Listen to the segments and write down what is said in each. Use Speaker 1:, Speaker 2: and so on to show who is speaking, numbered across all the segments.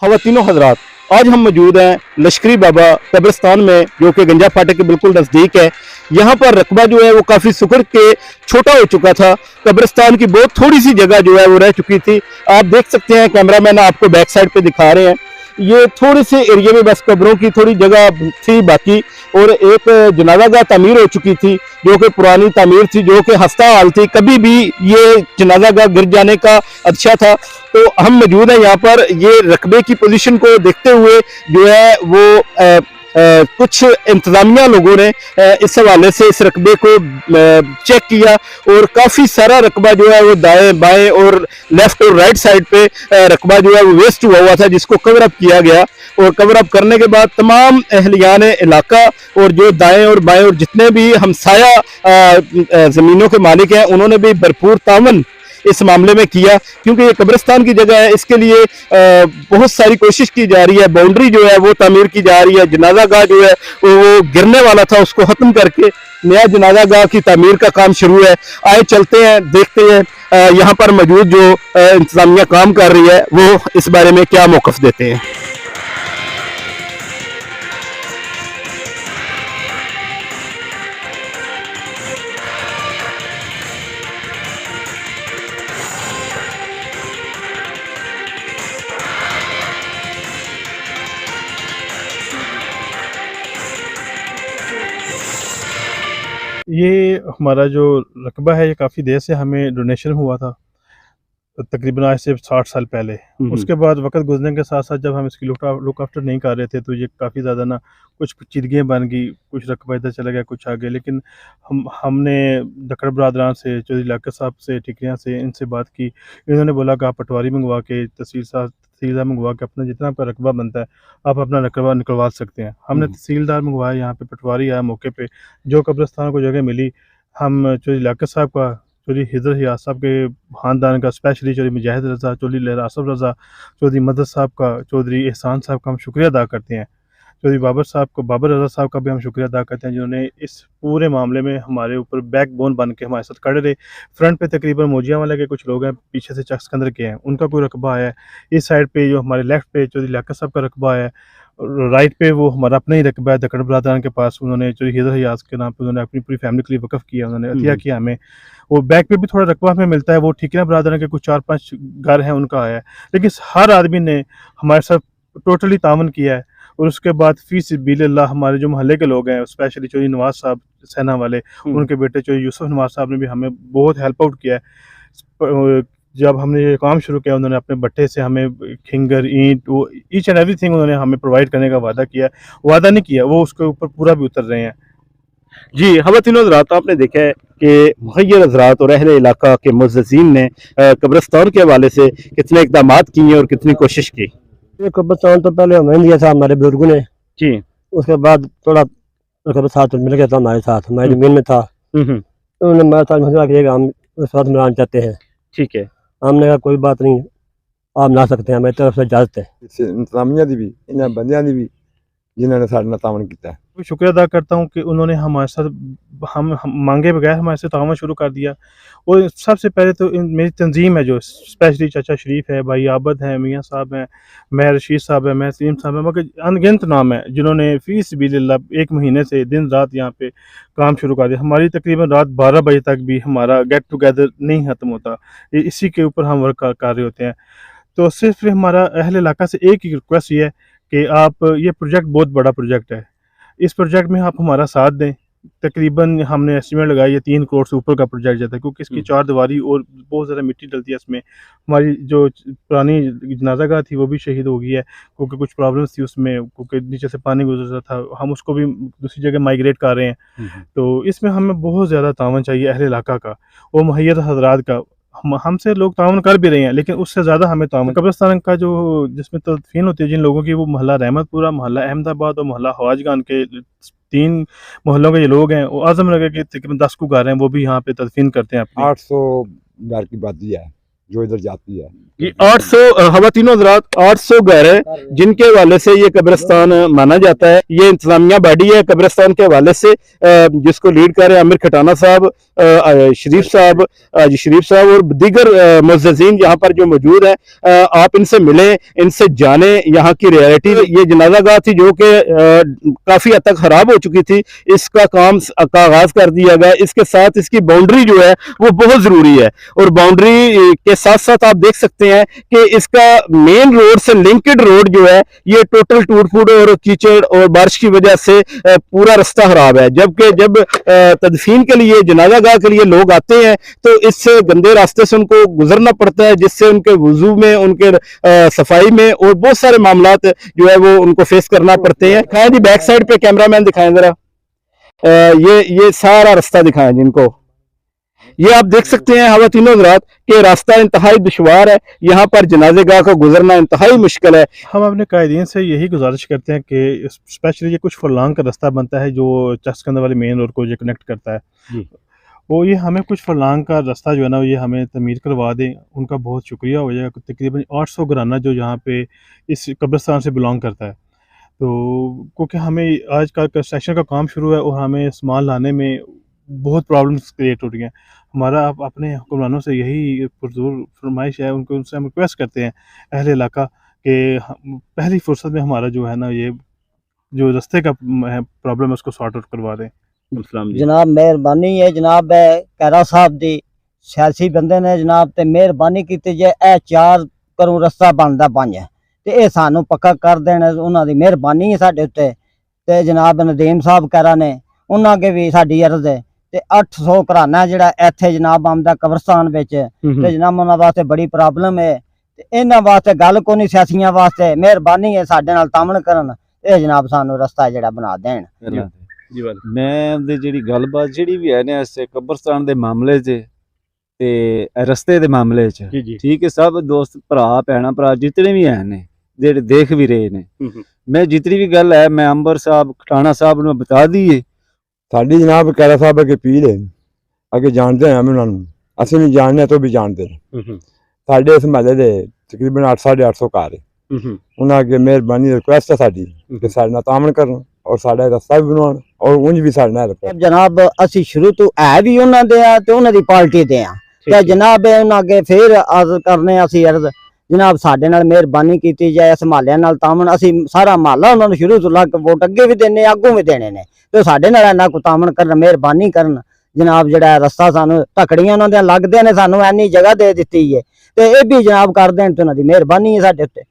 Speaker 1: ख़वातीनो हज़रात, आज हम मौजूद हैं लश्करी बाबा कब्रिस्तान में, जो कि गंजा फाटक के बिल्कुल नज़दीक है। यहाँ पर रकबा जो है वो काफ़ी सुखड़ के छोटा हो चुका था। कब्रिस्तान की बहुत थोड़ी सी जगह जो है वो रह चुकी थी। आप देख सकते हैं, कैमरामैन आपको बैक साइड पे दिखा रहे हैं, ये थोड़े से एरिया में बस कब्रों की थोड़ी जगह थी बाकी, और एक जनाज़ागाह तामीर हो चुकी थी जो कि पुरानी तामीर थी, जो कि हफ्ता हाल थी, कभी भी ये जनाज़ागाह गिर जाने का अच्छा था। तो हम मौजूद हैं यहाँ पर, ये रकबे की पोजीशन को देखते हुए जो है वो कुछ इंतजामिया लोगों ने इस हवाले से इस रकबे को चेक किया, और काफ़ी सारा रकबा जो है वो दाएं बाएं और लेफ्ट और राइट साइड पे रकबा जो है वो वेस्ट हुआ था, जिसको कवर अप किया गया। और कवर अप करने के बाद तमाम अहलियान इलाका और जो दाएं और बाएं और जितने भी हमसाया ज़मीनों के मालिक हैं, उन्होंने भी भरपूर तावन इस मामले में किया, क्योंकि ये कब्रिस्तान की जगह है। इसके लिए बहुत सारी कोशिश की जा रही है, बाउंड्री जो है वो तामीर की जा रही है, जनाजा गाह जो है वो गिरने वाला था, उसको ख़त्म करके नया जनाजा गाह की तामीर का काम शुरू है। आए चलते हैं, देखते हैं यहाँ पर मौजूद जो इंतजामिया काम कर रही है वो इस बारे में क्या मौक़िफ़ देते हैं।
Speaker 2: ये हमारा जो रकबा है, ये काफ़ी देर से हमें डोनेशन हुआ था, तकरीबन आज से 60 साल पहले। उसके बाद वक्त गुजरने के साथ साथ जब हम इसकी लुक आफ्टर नहीं कर रहे थे, तो ये काफ़ी ज़्यादा ना कुछ पेचीदगियाँ बन गई, कुछ रकबा इधर चला गया, कुछ आगे। लेकिन हमने दक्कड़ बरादरान से, चौधरी लियाकत साहब से, ठिकरियाँ से, इनसे बात की। इन्होंने बोला कि आप पटवारी मंगवा के, तहसीलदार मंगवा के अपना जितना आपका रकबा बनता है आप अपना रकबा निकलवा सकते हैं। हमने तहसीलदार मंगवाया, यहाँ पे पटवारी आया मौके पे, जो कब्रिस्तान को जगह मिली। हम चौधरी लियाकत साहब का, चौधरी हिजर हियाज साहब के ख़ानदान का, स्पेशली चौधरी मुजाहिद रज़ा, चौधरी लहरा आसफ रज़ा, चौधरी मदद साहब का, चौधरी एहसान साहब का हम शुक्रिया अदा करते हैं। चौधरी बाबर रज़ा साहब का भी हम शुक्रिया अदा करते हैं, जिन्होंने इस पूरे मामले में हमारे ऊपर बैकबोन बन के हमारे साथ खड़े रहे। फ्रंट पे तकरीबन मोजियावाला के कुछ लोग हैं, पीछे से चक सिकंदर के हैं, उनका कोई रकबा आया है। इस साइड पे जो हमारे लेफ्ट पे चौधरी लियाकत साहब का रकबा आया है, राइट पे वो हमारा अपना ही रकबा है दक्कड़ बरादरान के पास। उन्होंने चौधरी हिजर हियाज के नाम पे उन्होंने अपनी पूरी फैमिली के लिए वक़्फ़ किया, उन्होंने अतिया किया हमें। और बैक पे भी थोड़ा रकबा हमें मिलता है, वो ठिकरियाँ बरादरान के कुछ 4-5 घर हैं, उनका आया है। लेकिन हर आदमी ने हमारे साथ टोटली तावन किया है। और उसके बाद फ़ी सबिलिल्लाह हमारे जो मोहल्ले के लोग हैं, स्पेशली चौधरी नवाज़ साहब सैना वाले, उनके बेटे चौधरी यूसुफ नवाज़ साहब ने भी हमें बहुत हेल्प आउट किया है। जब हमने ये काम शुरू किया, उन्होंने अपने भट्टे से हमें खिंगर, ईंट, वो ईच एंड एवरीथिंग उन्होंने हमें प्रोवाइड करने का वादा किया। वादा नहीं किया, वो उसके ऊपर पूरा भी उतर रहे हैं।
Speaker 1: जी, ख़वातीनो हज़रात, आपने देखा है कि मुहय्यर हज़रात और अहले इलाका के मुअज़्ज़िज़ीन ने कब्रिस्तान के हवाले से कितने इक़दामात किए और कितनी कोशिश की।
Speaker 3: ये कब्रिस्तान तो पहले हमें दिया था हमारे बुजुर्गों ने,
Speaker 1: जी।
Speaker 3: उसके बाद थोड़ा रकबा साथ मिल गया था हमारे साथ, हमारी ज़मीन में था। तो उन्होंने हमारे साथ मशवरा किया कि हम उस साथ मिलाना चाहते हैं।
Speaker 1: ठीक है।
Speaker 3: हमने कहा कोई बात नहीं, आप मिला सकते हैं, मेरी तरफ से इजाज़त है।
Speaker 4: इंतजामिया दी भी, इन्होंने बंदियां दी भी, जिन्होंने साढ़े नाल तावन किया है।
Speaker 2: मैं शुक्रिया अदा करता हूँ कि उन्होंने हमारे साथ हम मांगे बगैर हमारे साथ तावन शुरू कर दिया। और सबसे पहले तो मेरी तंजीम है, जो स्पेशली चाचा शरीफ है, भाई आबद हैं, मियाँ साहब हैं, मैं रशीद साहब है, मैं सलीम साहब है, मगर अनगिनत नाम है जिन्होंने फ़ी सबिलिल्लाह 1 महीने से दिन रात यहाँ पे काम शुरू कर दिया। हमारी तकरीबन रात 12 बजे तक भी हमारा गेट टुगेदर नहीं ख़त्म होता, इसी के ऊपर हम वर्क कर रहे होते हैं। तो सिर्फ हमारा अहले इलाका से एक ही रिक्वेस्ट ये है कि आप, ये प्रोजेक्ट बहुत बड़ा प्रोजेक्ट है, इस प्रोजेक्ट में आप हमारा साथ दें। तकरीबन हमने एस्टिमेट लगाया ये 3 करोड़ से ऊपर का प्रोजेक्ट जाता है, क्योंकि इसकी 4 दीवारी और बहुत ज़्यादा मिट्टी डलती है इसमें। हमारी जो पुरानी जनाज़ागाह थी वो भी शहीद हो गई है, क्योंकि कुछ प्रॉब्लम्स थी उसमें, क्योंकि नीचे से पानी गुजर रहा था, हम उसको भी दूसरी जगह माइग्रेट कर रहे हैं। तो इसमें हमें बहुत ज़्यादा तावन चाहिए अहले इलाका का और मुहैय्यर हज़रात का। हमसे लोग तावन कर भी रहे हैं, लेकिन उससे ज़्यादा हमें तावन। कब्रिस्तान का जो जिसमें तदफीन होती है जिन लोगों की, वो मोहल्ला रहमतपुरा, मोहल्ला अहमदाबाद और मोहल्ला ख्वाजगान के 3 मोहल्लों के ये लोग हैं। वो आज़म नगर के तकरीबन 10 को घर हैं, वो भी यहाँ पे तदफीन करते हैं अपनी।
Speaker 4: 800 घर की बात है। जो इधर जाती है।
Speaker 1: ये 800 खवातीन हज़रात 800 घर है जिनके हवाले से ये कब्रिस्तान माना जाता है। ये इंतजामिया बॉडी है कब्रिस्तान के हवाले से, जिसको लीड कर रहे हैं आमिर खटाना साहब, शरीफ साहब, शरीफ साहब और दीगर मुअज़्ज़िज़ीन यहाँ पर जो मौजूद है। आप इनसे मिलें, इनसे जाने यहाँ की रियलिटी। ये जनाज़ागाह थी जो कि काफ़ी हद तक खराब हो चुकी थी, इसका काम का आगाज कर दिया गया। इसके साथ इसकी बाउंड्री जो है वो बहुत ज़रूरी है, और बाउंड्री के साथ साथ आप देख सकते हैं कि इसका मेन रोड से लिंकेड रोड जो है ये टोटल टूट फूट और कीचड़ और बारिश की वजह से पूरा रास्ता खराब है। जबकि जब तदफीन के लिए जनाज़ागाह के लिए लोग आते हैं तो इस गंदे रास्ते से उनको गुजरना पड़ता है, जिससे उनके वुजू में, उनके सफाई में और बहुत सारे मामलात जो है वो उनको फेस करना पड़ते हैं। दिखाएं जी, बैक साइड पे कैमरामैन दिखाएं जरा, ये सारा रास्ता दिखाएं जिनको। ये आप देख सकते हैं खवातीन हज़रात कि रास्ता इंतहाई दुश्वार है, यहाँ पर जनाज़ेगाह का गुजरना इंतहाई मुश्किल है।
Speaker 2: हम अपने कायदीन से यही गुजारिश करते हैं कि स्पेशली ये कुछ फरलांग का रास्ता बनता है जो चस्कंद वाली मेन रोड को ये कनेक्ट करता है, वो ये हमें कुछ फरलांग का रास्ता जो है ना ये हमें तमीर करवा दें, उनका बहुत शुक्रिया हो जाएगा। तकरीबन 800 घराना जो यहाँ पे इस कब्रिस्तान से बिलोंग करता है, तो क्योंकि हमें आज का कंस्ट्रक्शन का काम शुरू है और हमें सामान लाने में बहुत प्रॉब्लम्स क्रिएट हो रही हैं। हमारा आप अपने हुक्मरानों से यही पुरजोर फरमाइश है, उनसे हम रिक्वेस्ट करते हैं अहले इलाका कि पहली फुर्सत में हमारा जो है ना ये जो रास्ते का प्रॉब्लम है उसको सॉर्ट आउट करवा दें।
Speaker 5: जनाब मेहरबानी है जनाब कैरा साहब दी सियासी बंदे ने जनाब ते मेहरबानी की जे ए 4 करों रस्ता बनता 5 ते ये सानू पक्का कर देना, उन्होंने मेहरबानी है साडे उत्ते। ते जनाब नदीम साहब कैरा ने उन्होंने अगे भी साडी अर्ज है ते 800 घराना जिहड़ा इत्थे जनाब आमदा कब्रिस्तान विच ते जनाब उन्हां वास्ते बड़ी प्रॉब्लम है ते इन्हां वास्ते गल कोई नहीं, सियासियां वास्ते मेहरबानी है साडे नाल तामन करन ते जनाब सानू रस्ता जिहड़ा बना देण।
Speaker 6: मैं ਉਹਦੀ ਜਿਹੜੀ ਗੱਲਬਾਤ ਜਿਹੜੀ ਵੀ ਹੈ ਨੇ ਇਸ ਕਬਰਸਤਾਨ ਦੇ ਮਾਮਲੇ 'ਚ ਤੇ ਰਸਤੇ ਦੇ ਮਾਮਲੇ 'ਚ ਠੀਕ ਹੈ, ਸਭ ਦੋਸਤ ਭਰਾ ਭੈਣਾਂ ਭਰਾ ਜਿਤਨੇ ਵੀ ਹੈ ਨੇ ਜਿਹੜੇ ਦੇਖ ਵੀ ਰਹੇ ਨੇ, ਮੈਂ ਜਿਤਨੀ ਵੀ ਗੱਲ ਹੈ ਮੈਂ ਅੰਬਰ ਸਾਹਿਬ ਖਟਾਣਾ ਸਾਹਿਬ ਨੂੰ ਬਤਾ ਦਈਏ।
Speaker 4: ਸਾਡੀ ਜਨਾਬ कैरा साहब अगे पीर है, अगे जानते हैं हम उन्होंने, असं नहीं जानने तो भी जानते हैं। साढ़े इस महल के तकरीबन 800-850 घर है, उन्होंने अगे मेहरबानी रिक्वेस्ट है साड़ी कि साढ़े नाल तामन करन और साढ़ा रास्ता भी बनवान और उंज भी साढ़े नाल रखन।
Speaker 5: जनाब असी शुरू तो है भी उन्होंने दे आ ते उन्हां दी पार्टी दे आ ते जनाब उन्हां अगे फिर अर्ज करने असी अर्ज जनाब साडे नाल मेहरबानी कीती जाए, इस महल्ले नाल तामन असी सारा महल्ला उन्हां नूं शुरू तो लग वोट अगे भी देने अगों भी देने ने ते साडे नाल इन्ना को तामन करन मेहरबानी करन जनाब। जिहड़ा रस्ता सानू ढकड़ियां उन्हां दे लगदे ने, सानू इन्नी जगह दे दित्ती है ते ये भी जनाब कर देण ते उन्हां दी मेहरबानी है साडे उत्ते।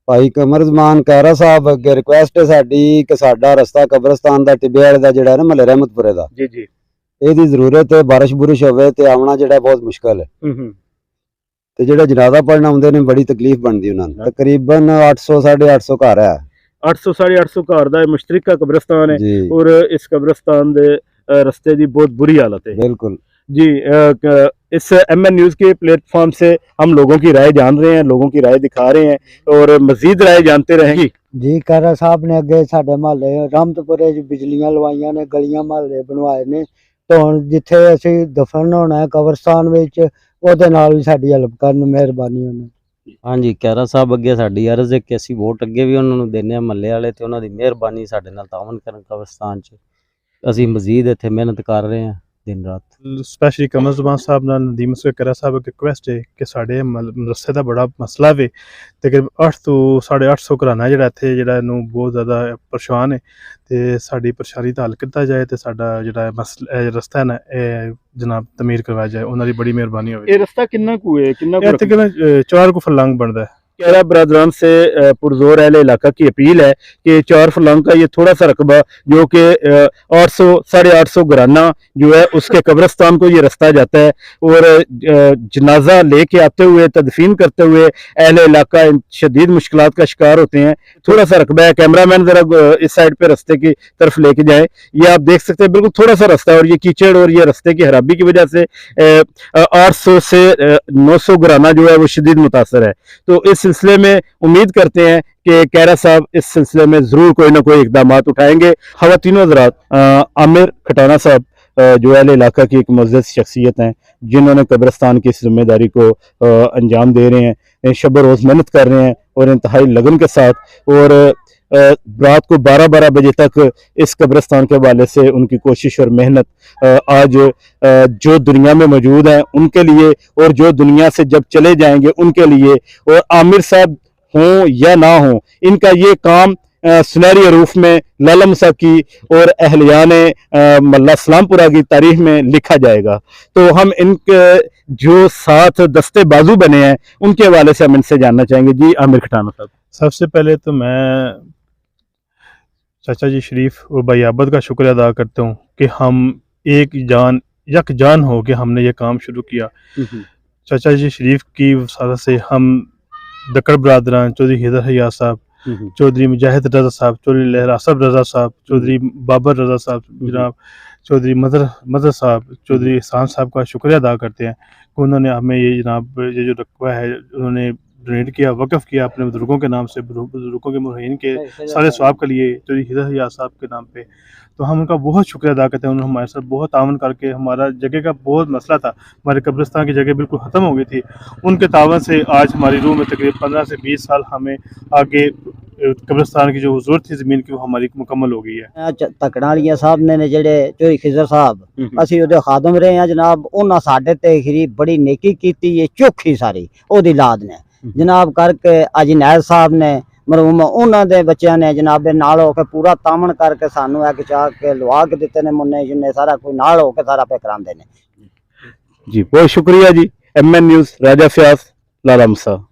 Speaker 7: भाई कमरजमान कैरा साहब अगे रिक्वेस्ट है साडी कि साडा रस्ता कब्रिस्तान दा टिब्बे वाले दा जिहड़ा ना महल रहमतपुरे दा
Speaker 1: जी
Speaker 7: ਇਹਦੀ ਜ਼ਰੂਰਤ ਹੈ। ਬਾਰਿਸ਼ ਬੁਰਿਸ਼ ਹੋਵੇ ਤੇ ਆਉਣਾ ਜਿਹੜਾ ਬਹੁਤ ਮੁਸ਼ਕਲ ਹੈ ਤੇ ਜਿਹੜਾ ਜਨਾਜ਼ਾ ਪੜਨ ਆਉਂਦੇ ਨੇ ਬੜੀ ਤਕਲੀਫ ਬਣਦੀ ਉਹਨਾਂ ਨੂੰ। ਤਕਰੀਬਨ 800 850 ਘਰ ਹੈ,
Speaker 1: 800-850 घर का मुश्तरका कब्रिस्तान है
Speaker 7: जी
Speaker 1: और इस कब्रिस्तान दे रस्ते की बहुत बुरी हालत है
Speaker 7: बिल्कुल
Speaker 1: जी। इस MN न्यूज़ के प्लेटफॉर्म से हम लोगों की राय जान रहे हैं, लोगों की राय दिखा रहे हैं और मजीद राय जानते रहेंगे।
Speaker 5: जी कैरा साहब ने अगे साडे महल्ले रहमतपुरे बिजलियां लवाइयां ने, गलियां महल्ले बनवाए ने, तो हुण जिथे असीं दफन होना है कब्रिस्तान विच ਉਹਦੇ ਨਾਲ ਵੀ ਸਾਡੀ ਹੈਲਪ ਕਰਨ, ਮਿਹਰਬਾਨੀ ਉਹਨਾਂ।
Speaker 8: ਹਾਂਜੀ कैरा साहब अगे साडी अर्ज है कि ਅਸੀਂ ਵੋਟ ਅੱਗੇ ਵੀ ਉਹਨਾਂ ਨੂੰ ਦਿੰਦੇ ਆ ਮਹੱਲੇ ਵਾਲੇ ਤੇ ਉਹਨਾਂ ਦੀ ਮਿਹਰਬਾਨੀ ਸਾਡੇ ਨਾਲ ਤਾਵਨ ਕਰਨ ਕਬਰਸਤਾਨ 'ਚ। ਅਸੀਂ ਮਜ਼ੀਦ ਇੱਥੇ ਮਿਹਨਤ ਕਰ ਰਹੇ ਹਾਂ दिन रात।
Speaker 2: स्पेशली कमर जुबान साहब नाल नदीम कैरा साहब अगे रिक्वेस्ट है कि साढ़े रस्ते का बड़ा मसला वे, तकरीबन 8 तो 850 घराना जिहड़ा इत्थे जिहड़ा नूं बहुत ज़्यादा परेशान है ते साडी परेशानी दा हल कीता जाए ते साडा जिहड़ा मसला रस्ता है ना जनाब तमीर करवाया जाए, उन्हां दी बड़ी मेहरबानी होवे।
Speaker 1: ये रास्ता कितना को है, कितना को
Speaker 2: तकरीबन 4 को फरलांग बनता है।
Speaker 1: कैरा बरादरान से पुरजोर अहले इलाका की अपील है कि 4 फरलांग का ये थोड़ा सा रकबा जो कि 800 850 घराना जो है उसके कब्रिस्तान को ये रास्ता जाता है और जनाजा लेके आते हुए तदफीन करते हुए अहले इलाका शदीद मुश्किलात का शिकार होते हैं। थोड़ा सा रकबा है, कैमरामैन जरा इस साइड पे रास्ते की तरफ लेके जाए, ये आप देख सकते हैं बिल्कुल थोड़ा सा रास्ता है और ये कीचड़ और ये रास्ते की खराबी की वजह से 800 से 900 घराना जो है वो शदीद मुतासर है। तो इस सिलसिले में उम्मीद करते हैं कि कैरा साहब इस सिलसिले में जरूर कोई ना कोई इकदाम उठाएंगे। खवातीन हज़रात, आमिर खटाना साहब जो अहले इलाका की एक मुअज़्ज़ज़ शख्सियत हैं, जिन्होंने कब्रिस्तान की इस जिम्मेदारी को अंजाम दे रहे हैं, शब रोज़ मेहनत कर रहे हैं और इंतहाई लगन के साथ, और रात को 12-12 बजे तक इस कब्रिस्तान के हवाले से उनकी कोशिश और मेहनत आज जो दुनिया में मौजूद हैं उनके लिए, और जो दुनिया से जब चले जाएंगे उनके लिए, और आमिर साहब हों या ना हों, इनका ये काम सुनहरी अरूफ में लाला मुसा की और अहलियान मल्ला सलामपुरा की तारीख में लिखा जाएगा। तो हम इनके जो साथ दस्ते बाजू बने हैं उनके हवाले से हम इनसे जानना चाहेंगे। जी आमिर खटाना साहब।
Speaker 2: सबसे पहले तो मैं चाचा जी शरीफ और भाई आबद का शुक्र अदा करता हूँ कि हम यक जान हो के हमने ये काम शुरू किया। चाचा जी शरीफ की वसालत से हम दक्कड़ बरादरान चौधरी हैदर हयात साहब, चौधरी मुजाहिद रजा साहब, चौधरी लहरासब रजा साहब, चौधरी बाबर रजा साहब, जनाब चौधरी मदर साहब, चौधरी एहसान साहब का शुक्रिया अदा करते हैं कि उन्होंने हमें ये जनाब ये जो रकबा है उन्होंने डोनेट किया, वक़्फ़ किया अपने बुजुर्गों के नाम से, बुजुर्गों के मुरहीन के सारे स्वाब के लिए, चौधरी हैदर हयात साहब के नाम पे। तो हम उनका बहुत शुक्रिया अदा करते हैं। उन्होंने हमारे साथ बहुत तावन करके, हमारा जगह का बहुत मसला था, हमारे कब्रिस्तान की जगह बिल्कुल ख़त्म हो गई थी, उनके तावन से आज हमारी रूह में तकरीबन 15 से 20 साल हमें आगे कब्रिस्तान की जो ज़रूरत थी ज़मीन की वो हमारी मुकम्मल हो गई है।
Speaker 5: तकड़ालिया साहब ने जेडे चौधरी खिजर साहब असी उहदे खादम रहे हैं जनाब, उन्होंने साडे ते खरी बड़ी नेकी कीती है, चोखी सारी ओहदी लाद ने जनाब करके अजनैद साहब ने मरहूम उन्होंने दे बच्चों ने जनाब नाल होकर पूरा तामन करके सानू एक चाह के लवा के दिते ने, मुन्ने जिन्ने सारा कोई नाल होकर सारा पे करांदे ने।
Speaker 1: जी बहुत शुक्रिया जी। MN न्यूज़ राजा फ्यास लाला मुसा।